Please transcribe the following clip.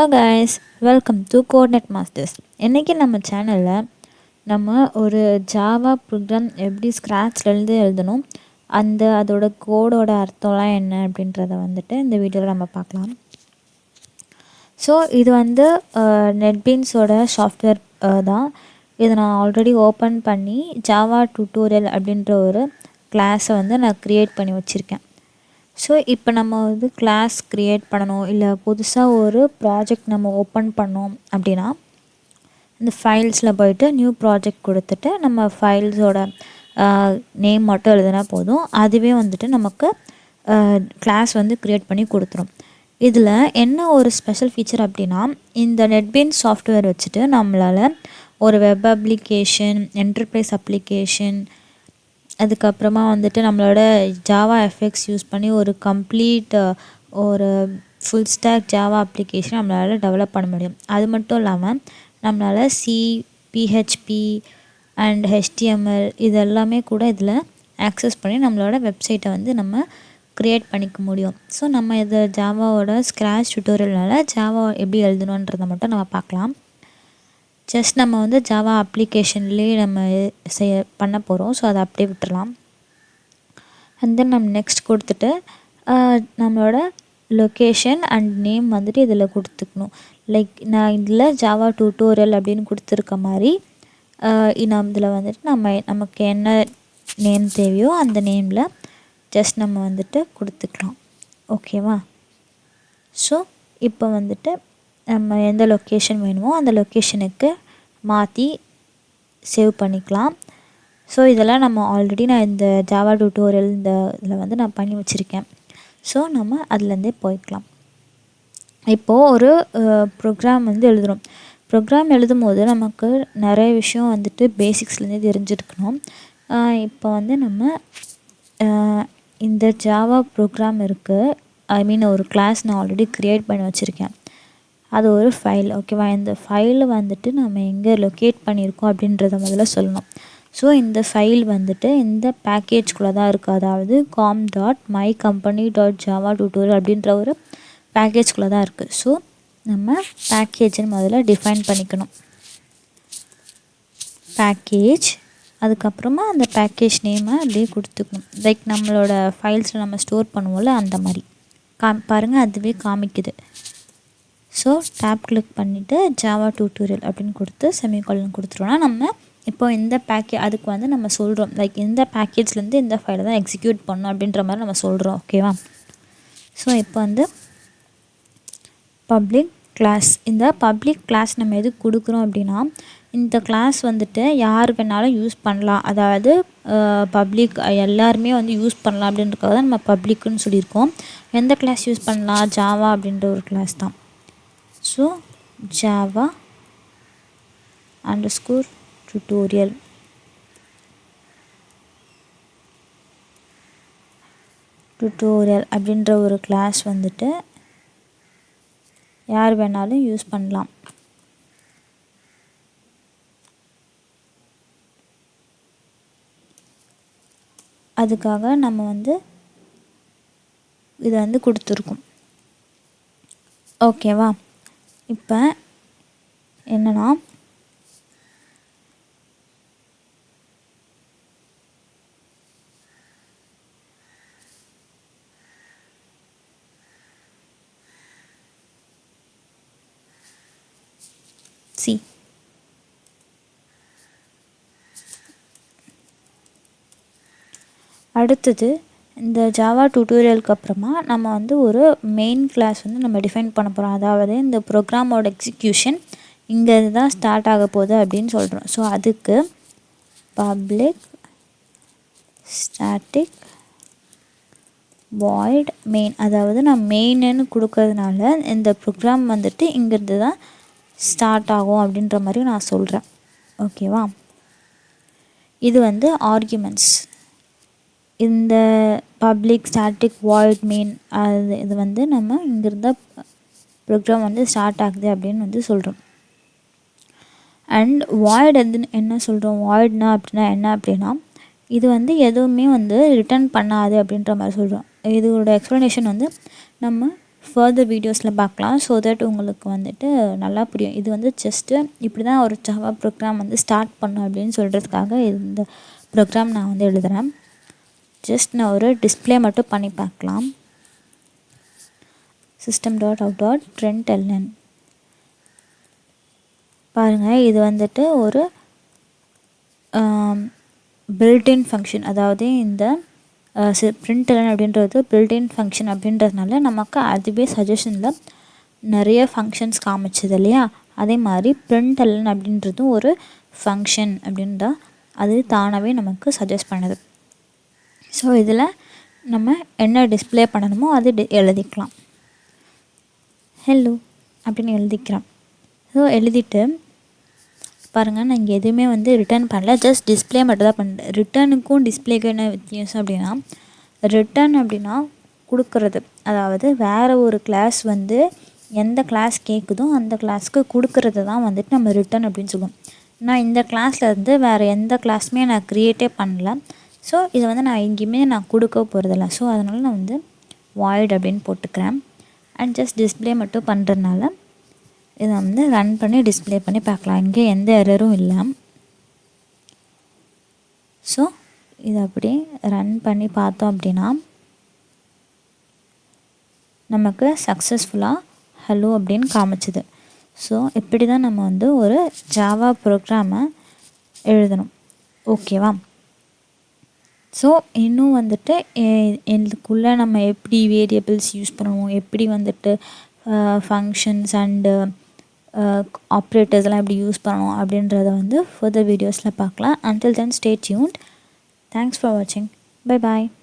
Hello guys, welcome to Coordinate Masters. இன்னைக்கு நம்ம சேனலில் நம்ம ஒரு ஜாவா ப்ரோக்ராம் எப்படி ஸ்க்ராட்ச்லேருந்து எழுதணும், அதோட கோடோட அர்த்தம்லாம் என்ன அப்படின்றத இந்த வீடியோவில் நம்ம பார்க்கலாம். ஸோ இது நெட்பீன்ஸோட சாஃப்ட்வேர் தான். இதை நான் ஆல்ரெடி ஓப்பன் பண்ணி ஜாவா டியூட்டோரியல் அப்படின்ற ஒரு கிளாஸை நான் க்ரியேட் பண்ணி வச்சுருக்கேன். ஸோ இப்போ நம்ம கிளாஸ் க்ரியேட் பண்ணணும், இல்லை புதுசாக ஒரு ப்ராஜெக்ட் நம்ம ஓப்பன் பண்ணோம் அப்படின்னா இந்த ஃபைல்ஸில் போய்ட்டு நியூ ப்ராஜெக்ட் கொடுத்துட்டு நம்ம ஃபைல்ஸோட நேம் மட்டும் எழுதுனா போதும். அதுவே நமக்கு கிளாஸ் க்ரியேட் பண்ணி கொடுத்துரும். இதில் என்ன ஒரு ஸ்பெஷல் ஃபீச்சர் அப்படின்னா, இந்த நெட்பீன்ஸ் சாஃப்ட்வேர் வச்சுட்டு நம்மளால் ஒரு வெப் அப்ளிகேஷன், என்டர்பிரைஸ் அப்ளிகேஷன், அதுக்கப்புறமா நம்மளோட ஜாவா எஃபெக்ட்ஸ் யூஸ் பண்ணி ஒரு கம்ப்ளீட் ஒரு ஃபுல் ஸ்டாக் ஜாவா அப்ளிகேஷன் நம்மளால் டெவலப் பண்ண முடியும். அது மட்டும் இல்லாமல் நம்மளால் சி, பிஹெச்பி அண்ட் ஹெச்டிஎம்எல் இதெல்லாமே கூட இதில் ஆக்சஸ் பண்ணி நம்மளோட வெப்சைட்டை நம்ம க்ரியேட் பண்ணிக்க முடியும். ஸோ நம்ம இதை ஜாவாவோட ஸ்க்ராட்ச் டியூட்டோரியல்னால ஜாவா எப்படி எழுதணுன்றதை மட்டும் நம்ம பார்க்கலாம். ஜஸ்ட் நம்ம ஜாவா அப்ளிகேஷன்லேயே நம்ம பண்ண போகிறோம். ஸோ அதை அப்படியே விட்டுடலாம். அண்ட் தென் நம்ம நெக்ஸ்ட் கொடுத்துட்டு நம்மளோட லொக்கேஷன் அண்ட் நேம் இதில் கொடுத்துக்கணும். லைக் நான் இதில் ஜாவா டியூட்டோரியல் அப்படின்னு கொடுத்துருக்க மாதிரி நம்ம இதில் நமக்கு என்ன நேம் தேவையோ அந்த நேமில் ஜஸ்ட் நம்ம கொடுத்துக்கலாம். ஓகேவா? ஸோ இப்போ நம்ம எந்த லொக்கேஷன் வேணுமோ அந்த லொக்கேஷனுக்கு மாற்றி சேவ் பண்ணிக்கலாம். ஸோ இதெல்லாம் நம்ம ஆல்ரெடி நான் இந்த ஜாவா டியூட்டோரியல் இதில் நான் பண்ணி வச்சுருக்கேன். ஸோ நம்ம அதுலேருந்தே போய்க்கலாம். இப்போது ஒரு ப்ரோக்ராம் எழுதுகிறோம். ப்ரோக்ராம் எழுதும் போது நமக்கு நிறைய விஷயம் பேசிக்ஸ்லேருந்தே தெரிஞ்சிருக்கணும். இப்போ நம்ம இந்த ஜாவா ப்ரோக்ராம் இருக்குது, ஒரு கிளாஸ் நான் ஆல்ரெடி க்ரியேட் பண்ணி வச்சுருக்கேன். அது ஒரு ஃபைல். ஓகேவா? இந்த ஃபைலை நம்ம எங்கே லொக்கேட் பண்ணியிருக்கோம் அப்படின்றத முதல்ல சொல்லணும். ஸோ இந்த ஃபைல் இந்த பேக்கேஜ்குள்ளே தான் இருக்குது. அதாவது com.mycompany.java-tutorial அப்படின்ற ஒரு பேக்கேஜ்குள்ளே தான் இருக்குது. ஸோ நம்ம பேக்கேஜ்னு முதல்ல டிஃபைன் பண்ணிக்கணும். பேக்கேஜ், அதுக்கப்புறமா அந்த பேக்கேஜ் நேமை அப்படியே கொடுத்துக்கணும். லைக் நம்மளோட ஃபைல்ஸில் நம்ம ஸ்டோர் பண்ணுவோம்ல அந்த மாதிரி பாருங்கள், அதுவே காமிக்குது. ஸோ டேப் கிளிக் பண்ணிவிட்டு ஜாவா டியூட்டோரியல் அப்படின்னு கொடுத்து செமிகாலன் கொடுத்துருவோன்னா நம்ம இப்போ இந்த அதுக்கு நம்ம சொல்கிறோம், லைக் இந்த பேக்கேஜ்லேருந்து இந்த ஃபைலை தான் எக்ஸிக்யூட் பண்ணணும் அப்படின்ற மாதிரி நம்ம சொல்கிறோம். ஓகேவா? ஸோ இப்போ பப்ளிக் கிளாஸ். இந்த பப்ளிக் கிளாஸ் நம்ம எது கொடுக்குறோம் அப்படின்னா, இந்த கிளாஸ் யார் வேணாலும் யூஸ் பண்ணலாம். அதாவது பப்ளிக் எல்லாருமே யூஸ் பண்ணலாம் அப்படின்றதுக்காக தான் நம்ம பப்ளிக்குன்னு சொல்லியிருக்கோம். எந்த கிளாஸ் யூஸ் பண்ணலாம்? ஜாவா அப்படின்ற ஒரு கிளாஸ் தான். ஸோ ஜாவா _ டியூட்டோரியல் அப்படின்ற ஒரு கிளாஸ் யார் வேணாலும் யூஸ் பண்ணலாம். அதுக்காக நம்ம இதை கொடுத்துருக்கோம். ஓகேவா? இப்போ என்னன்னா, சி அடுத்தது இந்த ஜாவா டியூட்டோரியலுக்கு அப்புறமா நம்ம ஒரு மெயின் கிளாஸ் நம்ம டிஃபைன் பண்ண போகிறோம். அதாவது இந்த ப்ரோக்ராமோட எக்ஸிக்யூஷன் இங்கே தான் ஸ்டார்ட் ஆக போகுது அப்படின்னு சொல்கிறோம். ஸோ அதுக்கு பப்ளிக் ஸ்டாட்டிக் வாய்ட் மெயின், அதாவது நான் மெயின்னு கொடுக்கறதுனால இந்த ப்ரோக்ராம் இங்கேருந்து தான் ஸ்டார்ட் ஆகும் அப்படின்ற மாதிரி நான் சொல்கிறேன். ஓகேவா? இது ஆர்குமெண்ட்ஸ். இந்த பப்ளிக் ஸ்டாட்டிக் வாய்ட் மெயின் இது நம்ம இங்கிருந்த ப்ரோக்ராம் ஸ்டார்ட் ஆகுது அப்படின்னு சொல்கிறோம். அண்ட் வாய்ட் என்ன சொல்கிறோம்? வாய்ட்னா அப்படின்னா என்ன அப்படின்னா, இது எதுவுமே ரிட்டர்ன் பண்ணாது அப்படின்ற மாதிரி சொல்கிறோம். இதோட எக்ஸ்ப்ளனேஷன் நம்ம ஃபர்தர் வீடியோஸில் பார்க்கலாம். ஸோ தட் உங்களுக்கு வந்துட்டு நல்லா புரியும். இது வந்து ஜஸ்ட்டு இப்படி தான் ஒரு ஜாவா ப்ரோக்ராம் வந்து ஸ்டார்ட் பண்ணும் அப்படின்னு சொல்கிறதுக்காக இந்த ப்ரோக்ராம் நான் வந்து எழுதுகிறேன். ஜஸ்ட் நான் ஒரு டிஸ்பிளே மட்டும் பண்ணி பார்க்கலாம். System.out.println பாருங்கள், இது வந்துட்டு ஒரு பில்டின் ஃபங்க்ஷன். அதாவது இந்த println அப்படின்றது பில்டின் ஃபங்க்ஷன் அப்படின்றதுனால நமக்கு அதுவே சஜஷனில் நிறைய ஃபங்க்ஷன்ஸ் காமிச்சது இல்லையா. அதே மாதிரி println அப்படின்றதும் ஒரு ஃபங்க்ஷன் அப்படின்றா அது தானாகவே நமக்கு சஜஸ்ட் பண்ணுது. ஸோ இதில் நம்ம என்ன டிஸ்பிளே பண்ணணுமோ அது எழுதிக்கலாம். ஹலோ அப்படின்னு எழுதிக்கிறேன். ஸோ எழுதிட்டு பாருங்கள், நான் இங்கே எதுவுமே வந்து ரிட்டர்ன் பண்ணல, ஜஸ்ட் டிஸ்பிளே மட்டும் தான் பண்ணுறேன். ரிட்டர்னுக்கும் டிஸ்பிளேக்கும் என்ன வித்தியாசம் அப்படின்னா, ரிட்டர்ன் அப்படின்னா கொடுக்குறது, அதாவது வேறு ஒரு கிளாஸ் வந்து எந்த கிளாஸ் கேட்குதோ அந்த கிளாஸ்க்கு கொடுக்குறது தான் வந்துட்டு நம்ம ரிட்டர்ன் அப்படின்னு சொல்லுவோம். நான் இந்த கிளாஸில் இருந்து வேறு எந்த கிளாஸுமே நான் க்ரியேட்டே பண்ணல. ஸோ இதை வந்து நான் எங்கேயுமே நான் கொடுக்க போகிறதில்ல. ஸோ அதனால் நான் வந்து வாய்ட் அப்படின்னு போட்டுக்கிறேன். அண்ட் ஜஸ்ட் டிஸ்பிளே மட்டும் பண்ணுறதுனால இதை வந்து ரன் பண்ணி டிஸ்பிளே பண்ணி பார்க்கலாம். இங்கே எந்த எரரும் இல்லை. ஸோ இதை அப்படி ரன் பண்ணி பார்த்தோம் அப்படின்னா நமக்கு சக்ஸஸ்ஃபுல்லாக ஹலோ அப்படின்னு காமிச்சிது. ஸோ இப்படி தான் நம்ம வந்து ஒரு ஜாவா ப்ரோக்ராமை எழுதணும். ஓகேவா? ஸோ இன்னும் வந்துட்டு இதுக்குள்ளே நம்ம எப்படி வேரியபிள்ஸ் யூஸ் பண்ணுவோம், எப்படி வந்துட்டு ஃபங்க்ஷன்ஸ் அண்டு ஆப்ரேட்டர்ஸ்லாம் எப்படி யூஸ் பண்ணணும் அப்படின்றத வந்து ஃபர்தர் வீடியோஸில் பார்க்கலாம். Until then, stay tuned. Thanks for watching. Bye bye.